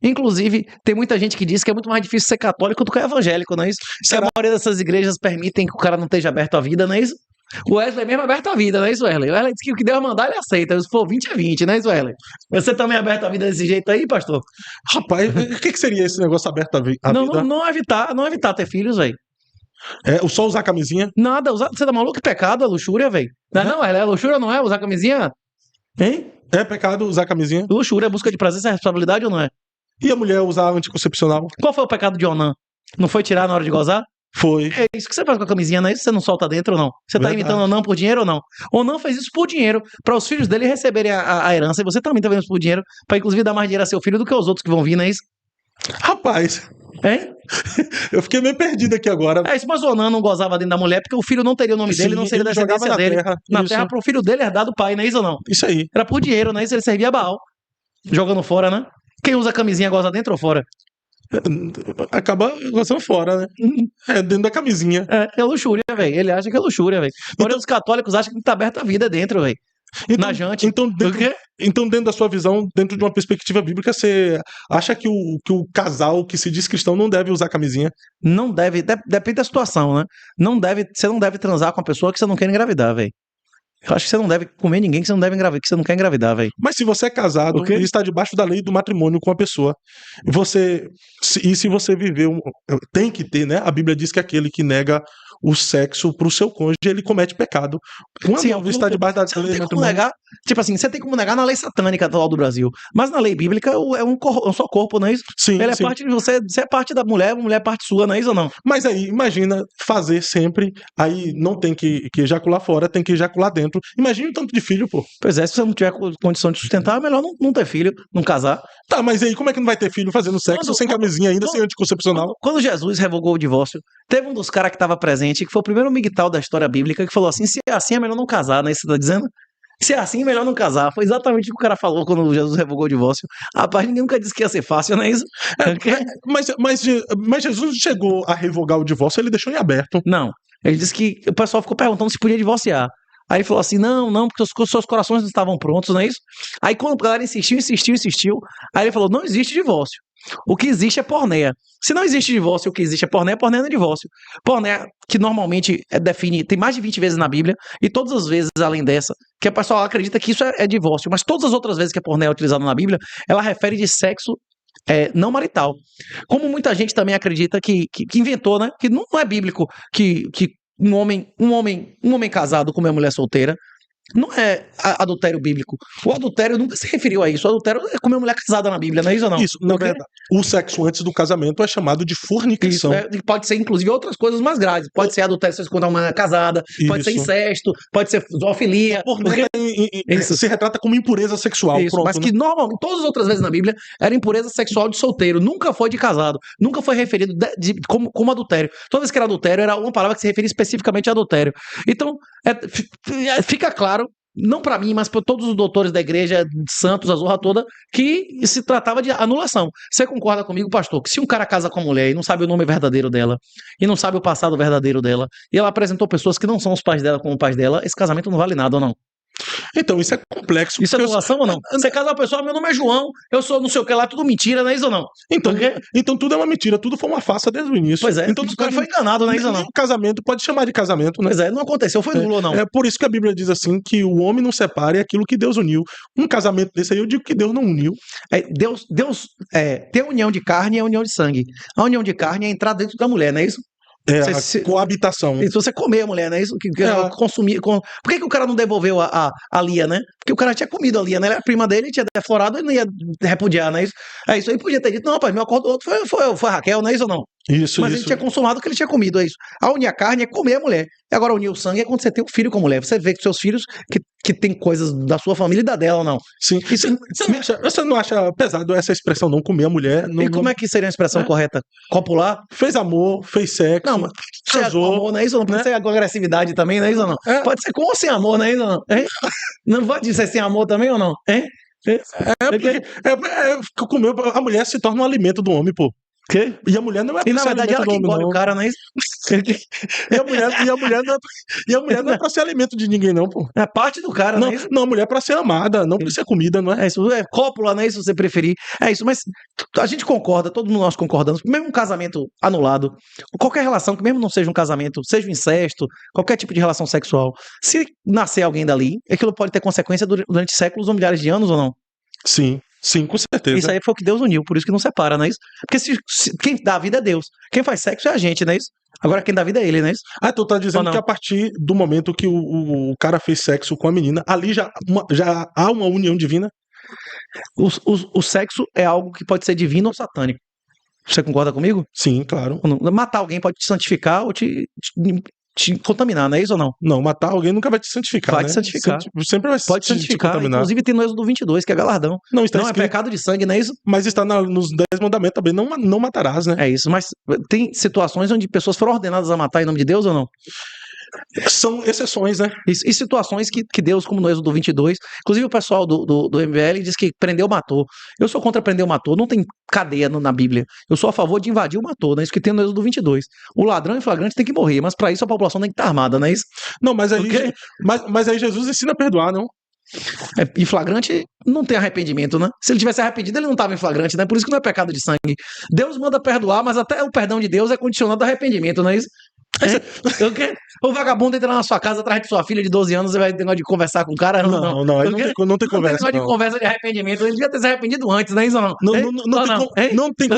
Inclusive, tem muita gente que diz que é muito mais difícil ser católico do que evangélico, não é isso? Se a maioria dessas igrejas permitem que o cara não esteja aberto à vida, não é isso? O Wesley mesmo é aberto à vida, não é isso, Wesley? O Wesley diz que o que Deus mandar, ele aceita. Se for 20, é 20, não é isso, Wesley? Você também é aberto à vida desse jeito aí, pastor? Rapaz, o que seria esse negócio aberto à vida? Não evitar ter filhos, velho. Só usar camisinha? Nada, você tá maluco? Que pecado, é luxúria, velho. Não, é luxúria, não é? Usar camisinha? Hein? É pecado usar camisinha? Luxúria é busca de prazer, sem responsabilidade ou não é? E a mulher usar anticoncepcional? Qual foi o pecado de Onã? Não foi tirar na hora de gozar? Foi. É isso que você faz com a camisinha, não é isso? Você não solta dentro ou não? Você tá imitando Onã por dinheiro ou não? Onã fez isso por dinheiro, para os filhos dele receberem a herança, e você também tá vendo isso por dinheiro, para inclusive dar mais dinheiro a seu filho do que os outros que vão vir, não é isso? Rapaz, Hein? eu fiquei meio perdido aqui agora. É isso, mas o Onã não gozava dentro da mulher porque o filho não teria o nome dele, não seria da descendência dele. Na terra para o filho dele herdar do pai, não é isso ou não? Isso aí. Era por dinheiro, não é isso? Ele servia a Baal. Jogando fora, né? Quem usa camisinha goza dentro ou fora? Acaba gostando fora, né? Dentro da camisinha. É luxúria, velho. Ele acha que é luxúria, velho. Então, os católicos acham que tá aberta a vida dentro, velho. Na jante. Então, dentro da sua visão, dentro de uma perspectiva bíblica, você acha que o casal que se diz cristão não deve usar camisinha? Não deve, depende da situação, né? Você não deve transar com a pessoa que você não quer engravidar, velho. Eu acho que você não deve comer ninguém que você não deve engravidar, que você não quer engravidar, velho. Mas se você é casado e está debaixo da lei do matrimônio com a pessoa, se você viver tem que ter, né? A Bíblia diz que aquele que nega o sexo pro seu cônjuge, ele comete pecado. Quando está debaixo da lei do matrimônio. Negar, tipo assim, você tem como negar na lei satânica atual do Brasil, mas na lei bíblica é um só corpo, não é isso? Sim, ele é parte de você é parte da mulher, a mulher é parte sua, não é isso ou não? Mas aí, imagina fazer sempre, aí não tem que ejacular fora, tem que ejacular dentro. Imagina o tanto de filho, pô. Pois é, se você não tiver condição de sustentar, é melhor não ter filho, não casar. Tá, mas aí como é que não vai ter filho fazendo sexo sem camisinha ainda, sem anticoncepcional? Quando Jesus revogou o divórcio, teve um dos caras que estava presente, que foi o primeiro migtal da história bíblica, que falou assim, se é assim é melhor não casar, né? Você tá dizendo? Se é assim, é melhor não casar. Foi exatamente o que o cara falou quando Jesus revogou o divórcio. Rapaz, ninguém nunca disse que ia ser fácil, não é isso? Mas Jesus chegou a revogar o divórcio, ele deixou em aberto. Não, ele disse que o pessoal ficou perguntando se podia divorciar. Aí ele falou assim, não, porque os seus corações não estavam prontos, não é isso? Aí quando a galera insistiu, aí ele falou, não existe divórcio. O que existe é porneia. Se não existe divórcio, o que existe é porneia não é divórcio. Porneia, que normalmente define, tem mais de 20 vezes na Bíblia, e todas as vezes além dessa, que a pessoa acredita que isso é divórcio, mas todas as outras vezes que a porneia é utilizada na Bíblia, ela refere de sexo não marital. Como muita gente também acredita que inventou, né? Que não é bíblico que um homem casado com uma mulher solteira não é adultério bíblico. O adultério nunca se referiu a isso. O adultério é comer uma mulher casada na Bíblia, não é isso ou não? Isso, na verdade. O sexo antes do casamento é chamado de fornicação. Isso, pode ser, inclusive, outras coisas mais graves. Pode ser adultério se você contar uma mulher casada, pode ser incesto, pode ser zoofilia. Se retrata como impureza sexual. Isso, pronto, mas que normalmente, todas as outras vezes na Bíblia, era impureza sexual de solteiro. Nunca foi de casado. Nunca foi referido como adultério. Toda vez que era adultério, era uma palavra que se referia especificamente a adultério. Então, fica claro, não para mim, mas para todos os doutores da igreja, santos, a zorra toda, que se tratava de anulação. Você concorda comigo, pastor, que se um cara casa com a mulher e não sabe o nome verdadeiro dela, e não sabe o passado verdadeiro dela, e ela apresentou pessoas que não são os pais dela como pais dela, esse casamento não vale nada ou não? Então, isso é complexo. Isso é anulação ou não? Você casa uma pessoa, meu nome é João, eu sou não sei o que lá, tudo mentira, não é isso ou não? Então tudo é uma mentira, tudo foi uma farsa desde o início. Pois é, então o cara foi enganado, não é isso ou não? O casamento pode chamar de casamento, né? Pois é, não aconteceu, foi nulo ou não? É por isso que a Bíblia diz assim, que o homem não separe aquilo que Deus uniu. Um casamento desse aí, eu digo que Deus não uniu. Deus tem a união de carne e a união de sangue. A união de carne é entrar dentro da mulher, não é isso? Coabitação. Se você comer a mulher, né? Isso que consumir. Por que o cara não devolveu a Lia, né? Porque o cara tinha comido a Lia, né? Ela era prima dele, tinha deflorado e não ia repudiar, né? Isso aí podia ter dito, não, rapaz, meu acordo do outro foi a Raquel, não é isso ou não? Mas ele tinha consumado o que ele tinha comido, é isso. A unir a carne é comer a mulher. E agora unir o sangue é quando você tem um filho com a mulher. Você vê que seus filhos que tem coisas da sua família e da dela ou não. Sim. Você não acha pesado essa expressão, não comer a mulher? E como é que seria a expressão correta? Copular? Fez amor, fez sexo. Não, mas casou, amor, não é isso ou não? Pode ser agressividade também, não é isso ou não? Pode ser com ou sem amor, não é isso ou não? Não pode ser sem amor também ou não? Porque a mulher se torna um alimento do homem, pô. quê? E a mulher não é E pra na ser verdade alimento ela do que homem, engole não. o cara, não é isso? E a mulher não é pra ser alimento de ninguém, não, pô. É parte do cara, não Não, é isso? não, a mulher é pra ser amada, não pra ser comida, não é? É isso, é cópula, né? Se você preferir. É isso, mas a gente concorda, todo mundo nós concordamos, mesmo um casamento anulado, qualquer relação que mesmo não seja um casamento, seja um incesto, qualquer tipo de relação sexual, se nascer alguém dali, aquilo pode ter consequência durante séculos ou milhares de anos ou não? Sim, sim, com certeza. Isso aí foi o que Deus uniu, por isso que não separa, não é isso? Porque quem dá a vida é Deus, quem faz sexo é a gente, não é isso? Agora quem dá a vida é ele, não é isso? Ah, tu tá Ou dizendo não? que a partir do momento que o cara fez sexo com a menina, ali já há uma união divina? O sexo é algo que pode ser divino ou satânico. Você concorda comigo? Sim, claro. Ou não? Matar alguém pode te santificar ou te contaminar, não é isso ou não? Não, matar alguém nunca vai te santificar, Vai né? te santificar. Sempre vai Pode te santificar, contaminar. inclusive tem no Êxodo 22, que é galardão. Não, está Não é escrito, pecado de sangue, não é isso? mas está nos 10 mandamentos também, não matarás, né? É isso, mas tem situações onde pessoas foram ordenadas a matar em nome de Deus ou não? São exceções, né? E situações que Deus, como no Êxodo 22, inclusive o pessoal do MBL diz que prendeu, matou. Eu sou contra prender, matou, não tem cadeia na Bíblia. Eu sou a favor de invadir o matou, né? Isso que tem no Êxodo 22. O ladrão em flagrante tem que morrer, mas para isso a população tem que estar armada, não é isso? Não, mas aí, Ok? mas aí Jesus ensina a perdoar, não? Em flagrante não tem arrependimento, né? Se ele tivesse arrependido, ele não estava em flagrante, né? Por isso que não é pecado de sangue. Deus manda perdoar, mas até o perdão de Deus é condicionado ao arrependimento, não é isso? O vagabundo entra na sua casa atrás de sua filha de 12 anos e vai ter negócio de conversar com o cara? Não, aí não tem conversa. Não tem negócio de conversa de arrependimento. Ele devia ter se arrependido antes, não é isso ou não? Não tem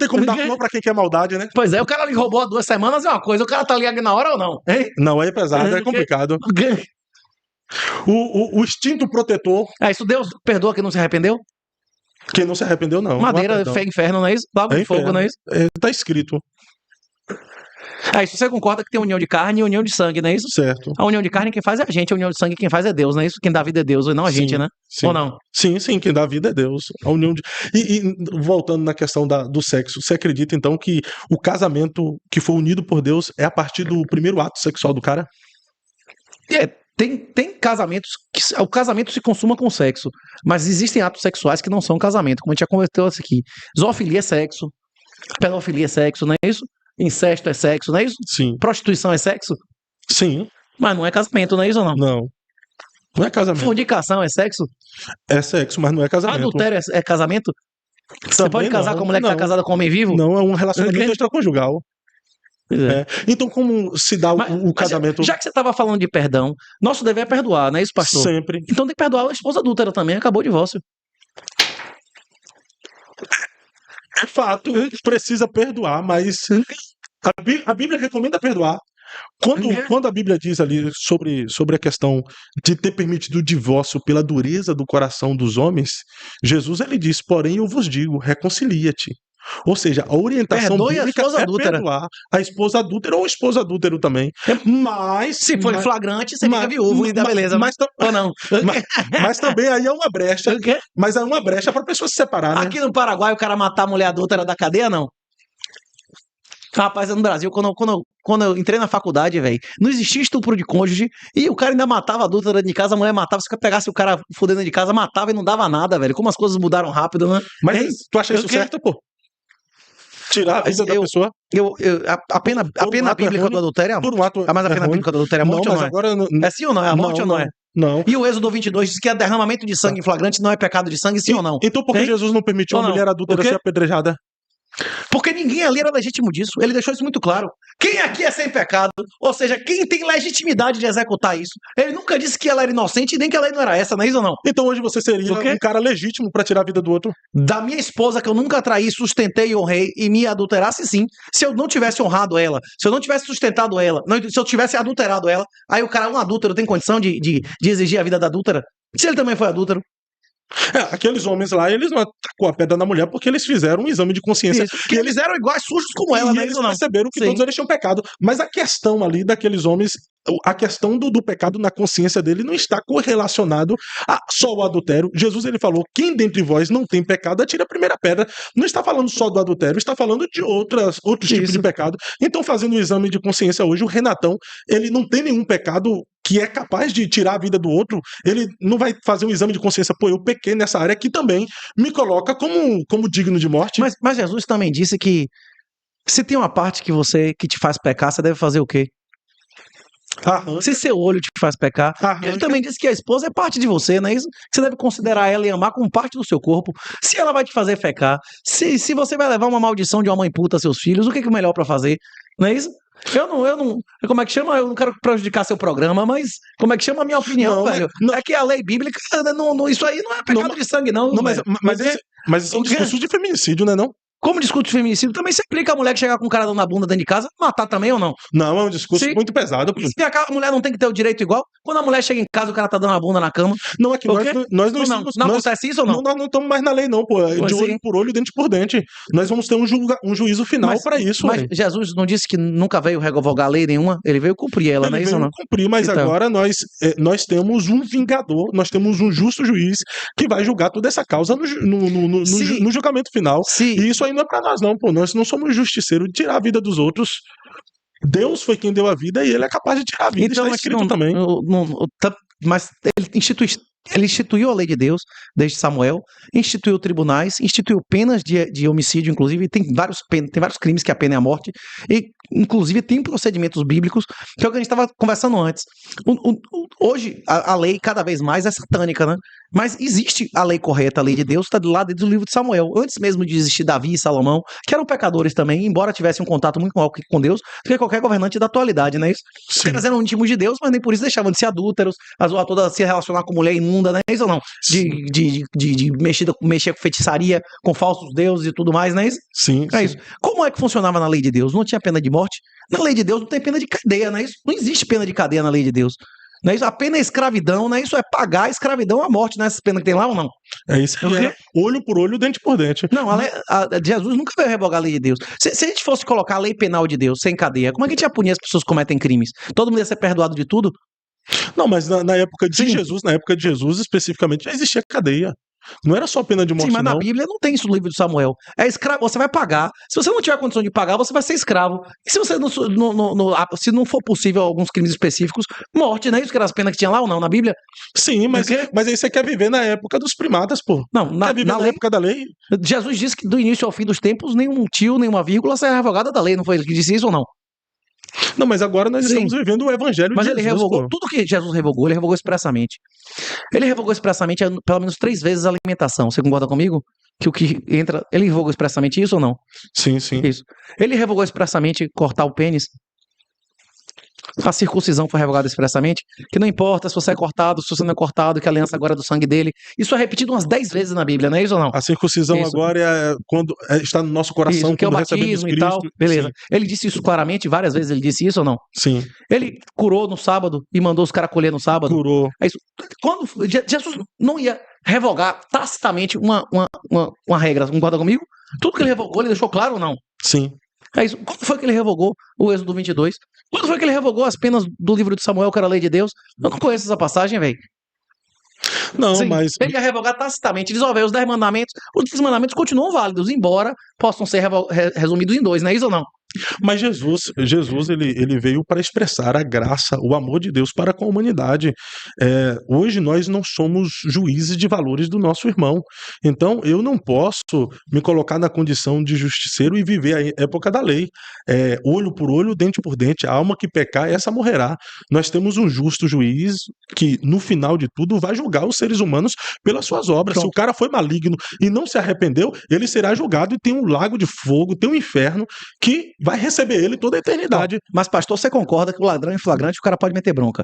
como dar flor pra quem quer maldade, né? Pois é, o cara lhe roubou há 2 semanas é uma coisa, o cara tá ali na hora ou não? Hein? Não, aí é pesado, é complicado. O instinto protetor. Isso Deus perdoa quem não se arrependeu? Quem não se arrependeu, não. Madeira, fé, inferno, não é isso? Lago de fogo, não é isso? Tá escrito. Isso você concorda que tem união de carne e união de sangue, não é isso? Certo. A união de carne quem faz é a gente, a união de sangue quem faz é Deus, não é isso? Quem dá vida é Deus e não a gente, né? Sim. Ou não? Sim, quem dá vida é Deus. A união de... e voltando na questão do sexo, você acredita então que o casamento que foi unido por Deus é a partir do primeiro ato sexual do cara? Tem casamentos que o casamento se consuma com sexo, mas existem atos sexuais que não são casamento, como a gente já conversou aqui. Zoofilia é sexo, pedofilia é sexo, não é isso? Incesto é sexo, não é isso? Sim. Prostituição é sexo? Sim. Mas não é casamento, não é isso ou não? Não é casamento. Fornicação é sexo? É sexo, mas não é casamento. Adultério é casamento? Você pode casar com a mulher que está casada com um homem vivo? Não, é um relacionamento extraconjugal. É. Então, como se dá o casamento? Já que você estava falando de perdão, nosso dever é perdoar, não é isso, pastor? Sempre. Então tem que perdoar a esposa adúltera também, acabou o divórcio. É fato, precisa perdoar, mas a Bíblia recomenda perdoar. Quando a Bíblia diz ali sobre a questão de ter permitido o divórcio pela dureza do coração dos homens, Jesus ele diz, porém eu vos digo, reconcilia-te. Ou seja, a orientação bíblica é perdoar a esposa adúltera ou o esposo adúltero também. Mas se for flagrante, você fica viúvo e dá beleza. Ou não? Mas também aí é uma brecha. Mas é uma brecha para a pessoa se separar, né? Aqui no Paraguai, o cara matar a mulher adúltera da cadeia, não? Rapaz, no Brasil, quando eu entrei na faculdade, velho, não existia estupro de cônjuge e o cara ainda matava a adulta dentro de casa, a mulher matava, se pegasse o cara fudendo dentro de casa, matava e não dava nada, velho. Como as coisas mudaram rápido, né? Mas tu acha isso certo, pô? Tirar a vida da pessoa? A pena bíblica do adultério é a morte. Mas a pena bíblica do adultério é a morte ou não é? Agora É sim ou não? É a morte ou não é? Não. E o Êxodo 22 diz que derramamento de sangue flagrante não é pecado de sangue, sim ou não? Então por que Jesus não permitiu a mulher adúltera ser apedrejada? Porque ninguém ali era legítimo disso. Ele deixou isso muito claro. Quem aqui é sem pecado? Ou seja, quem tem legitimidade de executar isso? Ele nunca disse que ela era inocente e nem que ela não era essa, não é isso ou não? Então hoje você seria um cara legítimo pra tirar a vida do outro? Da minha esposa, que eu nunca traí, sustentei e honrei e me adulterasse, sim. Se eu não tivesse honrado ela, se eu não tivesse sustentado ela, se eu tivesse adulterado ela, aí o cara, um adúltero, tem condição de exigir a vida da adúltera? Se ele também foi adúltero? Aqueles homens lá, eles não atacou a pedra na mulher porque eles fizeram um exame de consciência. E eles eram iguais sujos como ela, né? Eles perceberam que todos eles tinham pecado. Mas a questão ali daqueles homens a questão do pecado na consciência dele não está correlacionado a só o adultério. Jesus, ele falou, quem dentre vós não tem pecado, atire a primeira pedra. Não está falando só do adultério, está falando de outros tipos de pecado. Então, fazendo o exame de consciência hoje, o Renatão, ele não tem nenhum pecado que é capaz de tirar a vida do outro. Ele não vai fazer um exame de consciência, pô, eu pequei nessa área, que também me coloca como digno de morte. Mas Jesus também disse que se tem uma parte que te faz pecar, você deve fazer o quê? Se seu olho te faz pecar. Ele também disse que a esposa é parte de você, não é isso? Você deve considerar ela e amar como parte do seu corpo. Se ela vai te fazer pecar, se você vai levar uma maldição de uma mãe puta a seus filhos, o que é o melhor pra fazer? Não é isso? Eu não. Como é que chama? Eu não quero prejudicar seu programa, mas como é que chama a minha opinião, velho? Não. É que a lei bíblica, isso aí não é pecado de sangue, não. Mas são discursos de feminicídio, né, não? Como discurso de feminicídio, também se aplica a mulher que chegar com um cara dando na bunda dentro de casa, matar também ou não? Não, é um discurso muito pesado. Se a mulher não tem que ter o direito igual, quando a mulher chega em casa, o cara tá dando a bunda na cama. Não, é que nós não estamos... Não acontece isso ou não? Nós não estamos mais na lei, não, pô. É de olho por olho, dente por dente. Nós vamos ter um juízo final pra isso. Mas Jesus não disse que nunca veio revogar lei nenhuma? Ele veio cumprir ela, não é isso ou não? Ele veio cumprir, mas então, agora nós temos um vingador, nós temos um justo juiz que vai julgar toda essa causa no julgamento final. Sim. E isso aí não é pra nós, não, pô. Nós não somos justiceiros de tirar a vida dos outros. Deus foi quem deu a vida e ele é capaz de tirar a vida. Então, está escrito também. Mas ele instituiu a lei de Deus desde Samuel, instituiu tribunais, instituiu penas de homicídio, inclusive, tem vários crimes que a pena é a morte, e inclusive tem procedimentos bíblicos, que é o que a gente estava conversando antes. Hoje, a lei cada vez mais é satânica, né? Mas existe a lei correta, a lei de Deus, está lá dentro do livro de Samuel. Antes mesmo de existir Davi e Salomão, que eram pecadores também, embora tivessem um contato muito maior com Deus do que qualquer governante da atualidade, não é isso? Os caras eram íntimos de Deus, mas nem por isso deixavam de ser adúlteros, a zoa toda se relacionar com mulher imunda, não é isso ou não? De mexer com feitiçaria, com falsos deuses e tudo mais, não é isso? Sim. É isso. Como é que funcionava na lei de Deus? Não tinha pena de morte? Na lei de Deus não tem pena de cadeia, não é isso? Não existe pena de cadeia na lei de Deus. Não é isso? A pena é escravidão, não é isso? É pagar a escravidão à morte, não é essa pena que tem lá ou não? É isso que é olho por olho, dente por dente. Não, Jesus nunca veio revogar a lei de Deus. Se a gente fosse colocar a lei penal de Deus sem cadeia, como é que a gente ia punir as pessoas que cometem crimes? Todo mundo ia ser perdoado de tudo? Não, mas na época de Jesus, especificamente, já existia cadeia. Não era só pena de morte, mas na Bíblia não tem isso no livro de Samuel. É escravo, você vai pagar. Se você não tiver condição de pagar, você vai ser escravo. E se você se não for possível alguns crimes específicos, morte, não é isso que era as penas que tinha lá ou não na Bíblia? Sim, mas aí você quer viver na época dos primatas, pô. Não, na época da lei. Jesus disse que do início ao fim dos tempos, nenhum tio, nenhuma vírgula será revogada da lei. Não foi ele que disse isso ou não? Não, mas agora nós estamos vivendo o evangelho de Jesus. Mas ele revogou tudo que Jesus revogou, ele revogou expressamente. Ele revogou expressamente pelo menos 3 vezes a alimentação. Você concorda comigo? Que o que entra... Ele revogou expressamente isso ou não? Sim, sim. Isso. Ele revogou expressamente cortar o pênis. A circuncisão foi revogada expressamente, que não importa se você é cortado, se você não é cortado, que a aliança agora é do sangue dele. Isso é repetido umas 10 vezes na Bíblia, não é isso ou não? A circuncisão agora é quando está no nosso coração, isso, que é o batismo e tal. Beleza. Sim. Ele disse isso claramente, várias vezes ele disse isso ou não? Sim. Ele curou no sábado e mandou os caras colher no sábado. Curou. É isso. Quando Jesus não ia revogar tacitamente uma regra, concorda comigo? Tudo que ele revogou, ele deixou claro ou não? Sim. É isso. Quando foi que ele revogou o Êxodo 22? Quando foi que ele revogou as penas do livro de Samuel, que era a lei de Deus? Eu não conheço essa passagem, velho. Não, sim, mas... Ele ia revogar tacitamente. Ele diz, os 10 mandamentos. Os 10 mandamentos continuam válidos, embora possam ser resumidos em 2, não é isso ou não? Mas Jesus ele veio para expressar a graça, o amor de Deus para com a humanidade. Hoje nós não somos juízes de valores do nosso irmão. Então eu não posso me colocar na condição de justiceiro e viver a época da lei. Olho por olho, dente por dente. A alma que pecar, essa morrerá. Nós temos um justo juiz que no final de tudo vai julgar os seres humanos pelas suas obras. Pronto. Se o cara foi maligno e não se arrependeu, ele será julgado e tem um lago de fogo, tem um inferno que vai receber ele toda a eternidade. Mas, pastor, você concorda que o ladrão em flagrante o cara pode meter bronca?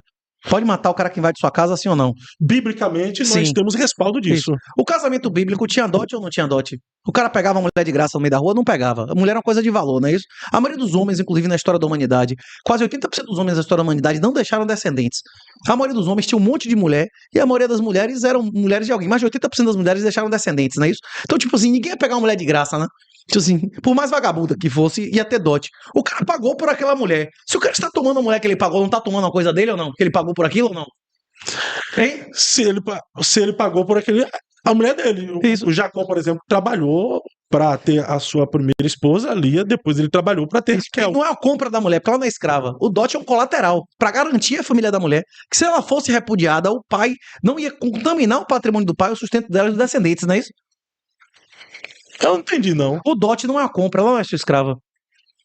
Pode matar o cara que invade sua casa, sim ou não? Biblicamente, nós temos respaldo disso. Isso. O casamento bíblico tinha dote ou não tinha dote? O cara pegava a mulher de graça no meio da rua? Não pegava. A mulher era uma coisa de valor, não é isso? A maioria dos homens, inclusive na história da humanidade, quase 80% dos homens da história da humanidade não deixaram descendentes. A maioria dos homens tinha um monte de mulher e a maioria das mulheres eram mulheres de alguém. Mais de 80% das mulheres deixaram descendentes, não é isso? Então, tipo assim, ninguém ia pegar uma mulher de graça, né? Tipo assim, por mais vagabunda que fosse, ia ter dote. O cara pagou por aquela mulher. Se o cara está tomando a mulher que ele pagou, não tá tomando uma coisa dele ou não? Que ele pagou por aquilo ou não? Hein? Se ele pagou por aquele. A mulher dele. Isso. O Jacó, por exemplo, trabalhou para ter a sua primeira esposa, Lia, depois ele trabalhou para ter Raquel. Não é a compra da mulher, porque ela não é escrava. O dote é um colateral para garantir a família da mulher que se ela fosse repudiada, o pai não ia contaminar o patrimônio do pai, o sustento dela e dos descendentes, não é isso? Eu não entendi, não. O dote não é a compra, ela não é sua escrava.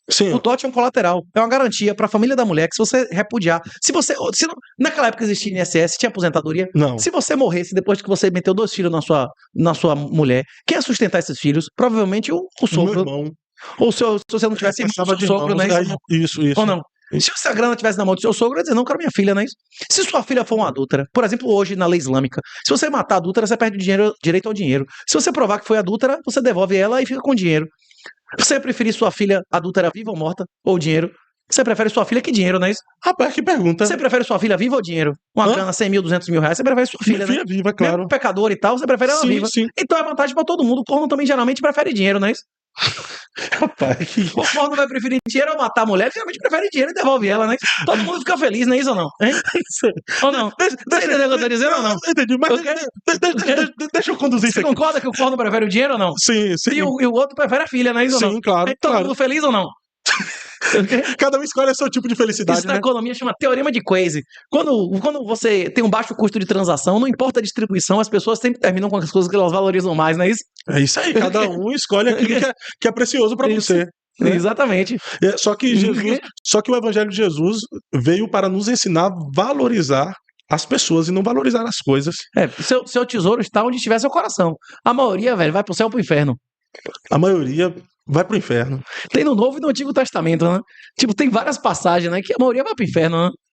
Sim. O dote é um colateral, é uma garantia para a família da mulher que se você repudiar, se não, naquela época existia INSS, tinha aposentadoria. Não. Se você morresse depois que você meteu 2 filhos na sua mulher, quem ia sustentar esses filhos? Provavelmente o sogro. Meu irmão. Ou se você não tivesse irmão, de sogro, né? Isso. Ou não? Se a grana tivesse na mão do seu sogro, eu ia dizer, não, quero minha filha, não é isso? Se sua filha for uma adúltera, por exemplo, hoje na lei islâmica, se você matar a adúltera, você perde direito ao dinheiro. Se você provar que foi adúltera, você devolve ela e fica com o dinheiro. Você preferir sua filha adúltera viva ou morta? Ou dinheiro? Você prefere sua filha que dinheiro, não é isso? Rapaz, que pergunta. Você prefere sua filha viva ou dinheiro? Uma grana, 100 mil, 200 mil reais, você prefere sua filha, Minha filha viva, claro. Mesmo pecador e tal, você prefere ela viva. Sim. Então é vantagem pra todo mundo. O corno também geralmente prefere dinheiro, não é isso? Rapaz. O corno vai preferir dinheiro ou matar a mulher, ele geralmente prefere dinheiro e devolve ela, né? Todo mundo fica feliz, não é isso ou não? Hein? Ou não? Você entendeu o que eu tô dizendo ou não? Entendi, mas deixa eu conduzir isso Você aqui. concorda que o corno prefere o dinheiro ou não? Sim. E o outro prefere a filha, não é isso ou não? Sim, claro. Todo mundo feliz ou não? Cada um escolhe o seu tipo de felicidade. Isso na economia chama teorema de Quase. Quando você tem um baixo custo de transação, não importa a distribuição, as pessoas sempre terminam com as coisas que elas valorizam mais, não é isso? É isso aí, cada um escolhe aquilo que é precioso para você. Né? Exatamente. Só que o Evangelho de Jesus veio para nos ensinar a valorizar as pessoas e não valorizar as coisas. Seu tesouro está onde estiver seu coração. A maioria, velho, vai pro céu ou pro inferno. A maioria vai pro inferno. Tem no Novo e no Antigo Testamento, né? Tipo, tem várias passagens, né? Que a maioria vai pro inferno, né?